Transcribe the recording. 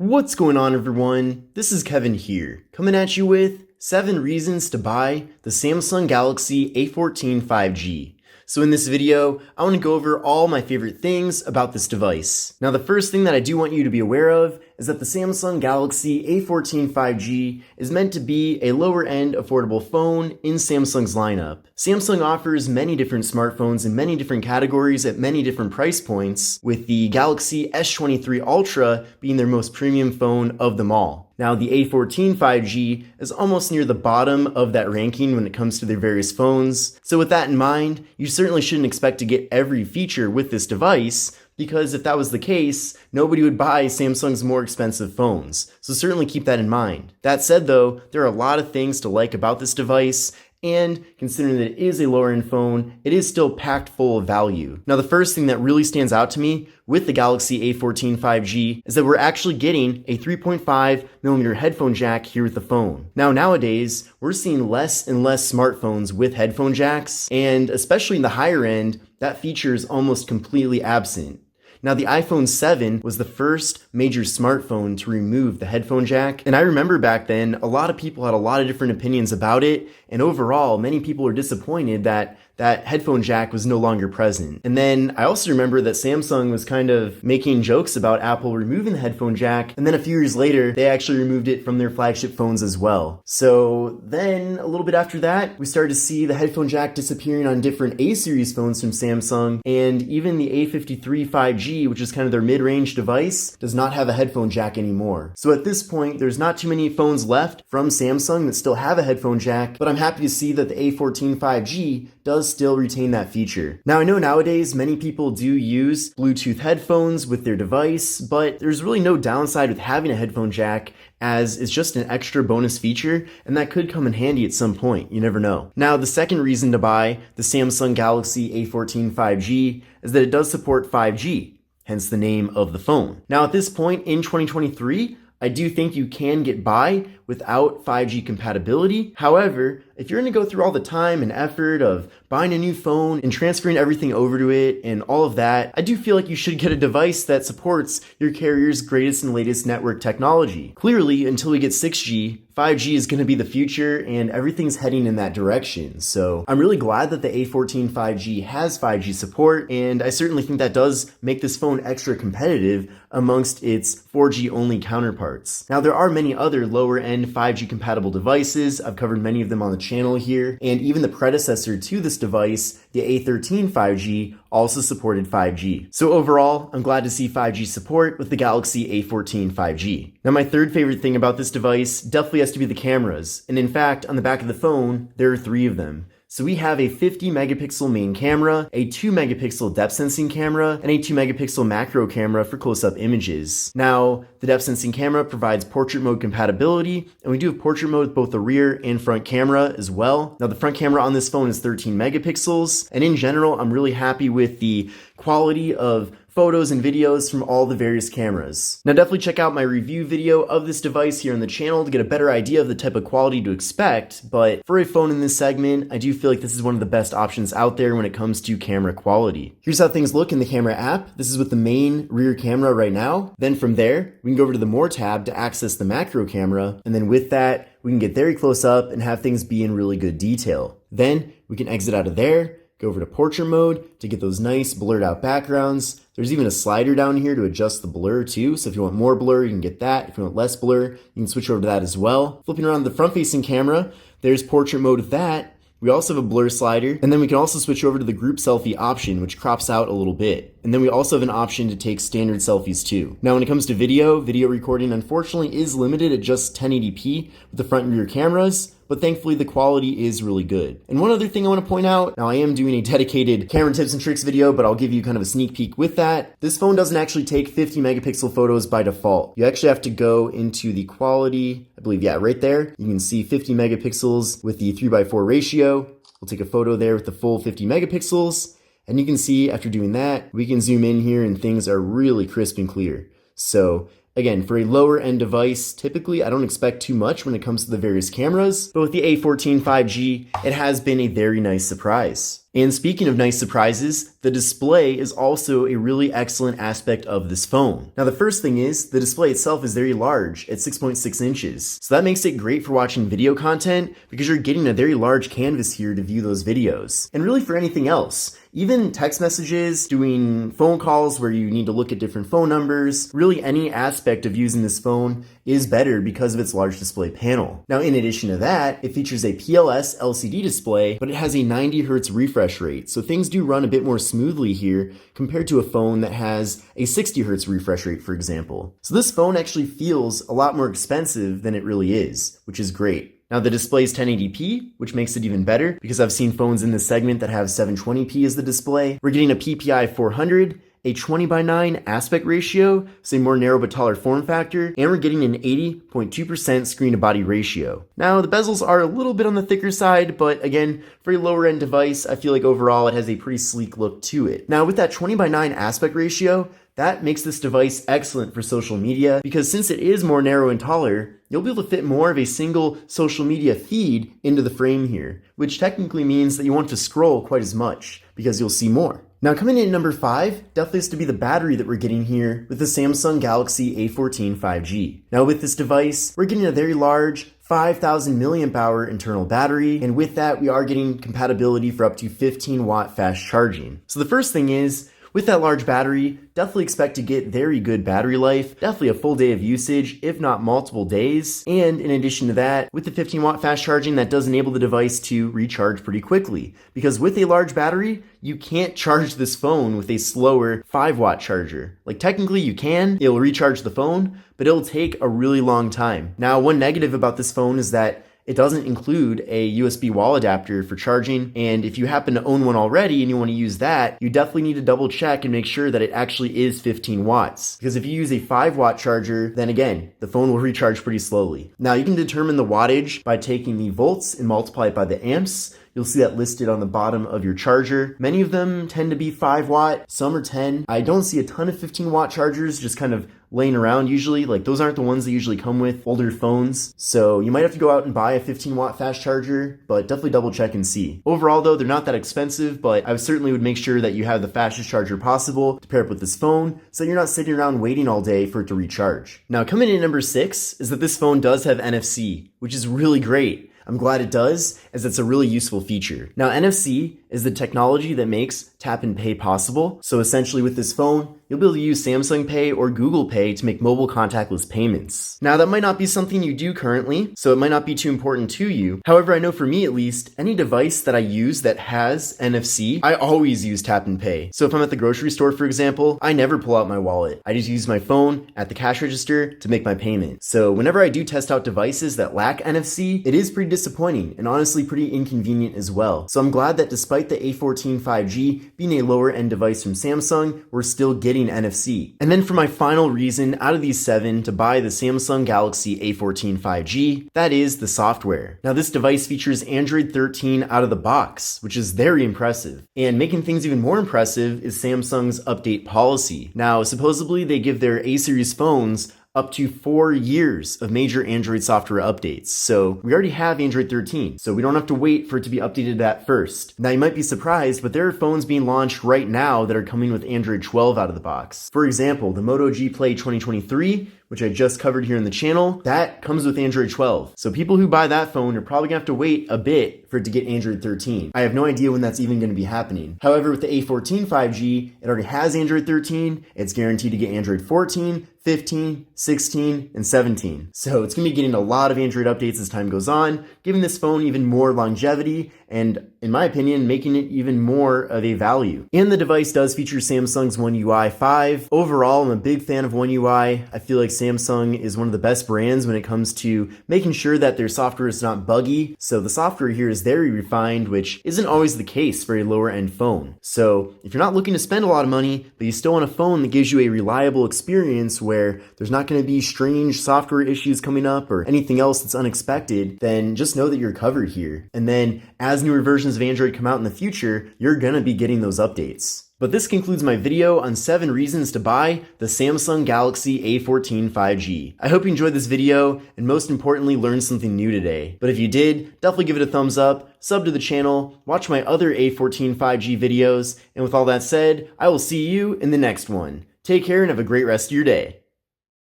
What's going on, everyone? This is Kevin here, coming at you with 7 reasons to buy the Samsung Galaxy A14 5G. So in this video, I want to go over all my favorite things about this device. Now, the first thing that I do want you to be aware of is that the Samsung Galaxy A14 5G is meant to be a lower-end affordable phone in Samsung's lineup. Samsung offers many different smartphones in many different categories at many different price points, with the Galaxy S23 Ultra being their most premium phone of them all. Now, the A14 5G is almost near the bottom of that ranking when it comes to their various phones. So with that in mind, you certainly shouldn't expect to get every feature with this device, because if that was the case, nobody would buy Samsung's more expensive phones. So certainly keep that in mind. That said though, there are a lot of things to like about this device, and considering that it is a lower-end phone, it is still packed full of value. Now, the first thing that really stands out to me with the Galaxy A14 5G is that we're actually getting a 3.5mm headphone jack here with the phone. Now, nowadays, we're seeing less and less smartphones with headphone jacks, and especially in the higher end, that feature is almost completely absent. Now, the iPhone 7 was the first major smartphone to remove the headphone jack, and I remember back then a lot of people had a lot of different opinions about it, and overall many people were disappointed that that headphone jack was no longer present. And then I also remember that Samsung was kind of making jokes about Apple removing the headphone jack, and then a few years later they actually removed it from their flagship phones as well. So then a little bit after that, we started to see the headphone jack disappearing on different A-series phones from Samsung, and even the A53 5G, which is kind of their mid-range device, does not have a headphone jack anymore. So at this point, there's not too many phones left from Samsung that still have a headphone jack, but I'm happy to see that the A14 5G does still retain that feature. Now, I know nowadays many people do use Bluetooth headphones with their device, but there's really no downside with having a headphone jack, as it's just an extra bonus feature, and that could come in handy at some point. You never know. Now, the second reason to buy the Samsung Galaxy A14 5G is that it does support 5G, hence the name of the phone. Now, at this point in 2023, I do think you can get by without 5G compatibility. However, if you're going to go through all the time and effort of buying a new phone and transferring everything over to it and all of that, I do feel like you should get a device that supports your carrier's greatest and latest network technology. Clearly, until we get 6G, 5G is going to be the future, and everything's heading in that direction. So I'm really glad that the A14 5G has 5G support, and I certainly think that does make this phone extra competitive amongst its 4G only counterparts. Now, there are many other lower end 5G compatible devices. I've covered many of them on the channel here, and even the predecessor to this device, the A13 5G, also supported 5G. So overall, I'm glad to see 5G support with the Galaxy A14 5G. Now, my third favorite thing about this device definitely has to be the cameras, and in fact, on the back of the phone, there are 3 of them. So we have a 50 megapixel main camera, a 2 megapixel depth sensing camera, and a 2 megapixel macro camera for close-up images. Now, the depth sensing camera provides portrait mode compatibility, and we do have portrait mode with both the rear and front camera as well. Now, the front camera on this phone is 13 megapixels, and in general, I'm really happy with the quality of photos and videos from all the various cameras. Now, definitely check out my review video of this device here on the channel to get a better idea of the type of quality to expect, but for a phone in this segment, I do feel like this is one of the best options out there when it comes to camera quality. Here's how things look in the camera app. This is with the main rear camera right now. Then from there, we can go over to the More tab to access the macro camera, and then with that, we can get very close up and have things be in really good detail. Then we can exit out of there, go over to portrait mode to get those nice blurred out backgrounds. There's even a slider down here to adjust the blur too, so if you want more blur, you can get that. If you want less blur, you can switch over to that as well. Flipping around the front-facing camera, there's portrait mode with that. We also have a blur slider, and then we can also switch over to the group selfie option, which crops out a little bit. And then we also have an option to take standard selfies too. Now, when it comes to video recording unfortunately is limited at just 1080p with the front and rear cameras, but thankfully the quality is really good. And one other thing I want to point out, now I am doing a dedicated camera tips and tricks video, but I'll give you kind of a sneak peek with that. This phone doesn't actually take 50 megapixel photos by default. You actually have to go into the quality, I believe, yeah, right there. You can see 50 megapixels with the 3:4 ratio. We'll take a photo there with the full 50 megapixels. And you can see after doing that, we can zoom in here and things are really crisp and clear. So Again, for a lower end device, typically I don't expect too much when it comes to the various cameras, but with the A14 5G, it has been a very nice surprise. And speaking of nice surprises, the display is also a really excellent aspect of this phone. Now the first thing is, the display itself is very large at 6.6 inches. So that makes it great for watching video content because you're getting a very large canvas here to view those videos. And really for anything else, even text messages, doing phone calls where you need to look at different phone numbers, really any aspect of using this phone is better because of its large display panel. Now in addition to that, it features a PLS LCD display, but it has a 90 Hz refresh rate, so things do run a bit more smoothly here compared to a phone that has a 60 Hz refresh rate, for example. So this phone actually feels a lot more expensive than it really is, which is great. Now the display is 1080p, which makes it even better because I've seen phones in this segment that have 720p as the display. We're getting a PPI 400, a 20:9 aspect ratio, so a more narrow but taller form factor, and we're getting an 80.2% screen to body ratio. Now the bezels are a little bit on the thicker side, but again, for a lower end device, I feel like overall it has a pretty sleek look to it. Now with that 20:9 aspect ratio, that makes this device excellent for social media because since it is more narrow and taller, you'll be able to fit more of a single social media feed into the frame here, which technically means that you won't have to scroll quite as much because you'll see more. Now coming in at number 5 definitely has to be the battery that we're getting here with the Samsung Galaxy A14 5G. Now with this device, we're getting a very large 5,000 milliamp hour internal battery, and with that we are getting compatibility for up to 15 watt fast charging. So the first thing is, with that large battery, definitely expect to get very good battery life, definitely a full day of usage, if not multiple days. And in addition to that, with the 15 watt fast charging, that does enable the device to recharge pretty quickly. Because with a large battery, you can't charge this phone with a slower 5 watt charger. Like technically you can, it'll recharge the phone, but it'll take a really long time. Now, one negative about this phone is that it doesn't include a USB wall adapter for charging, and if you happen to own one already and you want to use that, you definitely need to double check and make sure that it actually is 15 watts. Because if you use a 5 watt charger, then again, the phone will recharge pretty slowly. Now you can determine the wattage by taking the volts and multiply it by the amps. You'll see that listed on the bottom of your charger. Many of them tend to be 5 watt, some are 10. I don't see a ton of 15 watt chargers just kind of laying around usually. Like those aren't the ones that usually come with older phones. So you might have to go out and buy a 15 watt fast charger, but definitely double check and see. Overall though, they're not that expensive, but I certainly would make sure that you have the fastest charger possible to pair up with this phone so you're not sitting around waiting all day for it to recharge. Now coming in at number 6 is that this phone does have NFC, which is really great. I'm glad it does, as it's a really useful feature. Now, NFC is the technology that makes tap and pay possible. So essentially with this phone, you'll be able to use Samsung Pay or Google Pay to make mobile contactless payments. Now, that might not be something you do currently, so it might not be too important to you. However, I know for me at least, any device that I use that has NFC, I always use tap and pay. So if I'm at the grocery store, for example, I never pull out my wallet. I just use my phone at the cash register to make my payment. So whenever I do test out devices that lack NFC, it is pretty disappointing and honestly pretty inconvenient as well. So I'm glad that despite the A14 5G being a lower end device from Samsung, we're still getting NFC. And then for my final reason out of these 7 to buy the Samsung Galaxy A14 5G, that is the software. Now this device features Android 13 out of the box, which is very impressive. And making things even more impressive is Samsung's update policy. Now supposedly they give their A series phones up to 4 years of major Android software updates. So we already have Android 13, so we don't have to wait for it to be updated at first. Now you might be surprised, but there are phones being launched right now that are coming with Android 12 out of the box. For example, the Moto G Play 2023, which I just covered here in the channel, that comes with Android 12. So people who buy that phone are probably gonna have to wait a bit for it to get Android 13. I have no idea when that's even gonna be happening. However, with the A14 5G, it already has Android 13, it's guaranteed to get Android 14, 15, 16, and 17. So it's gonna be getting a lot of Android updates as time goes on, giving this phone even more longevity and, in my opinion, making it even more of a value. And the device does feature Samsung's One UI 5. Overall, I'm a big fan of One UI. I feel like Samsung is one of the best brands when it comes to making sure that their software is not buggy. So the software here is very refined, which isn't always the case for a lower end phone. So if you're not looking to spend a lot of money, but you still want a phone that gives you a reliable experience where there's not going to be strange software issues coming up or anything else that's unexpected, then just know that you're covered here. And then as newer versions of Android come out in the future, you're going to be getting those updates. But this concludes my video on 7 reasons to buy the Samsung Galaxy A14 5G. I hope you enjoyed this video and most importantly learned something new today. But if you did, definitely give it a thumbs up, sub to the channel, watch my other A14 5G videos, and with all that said, I will see you in the next one. Take care and have a great rest of your day.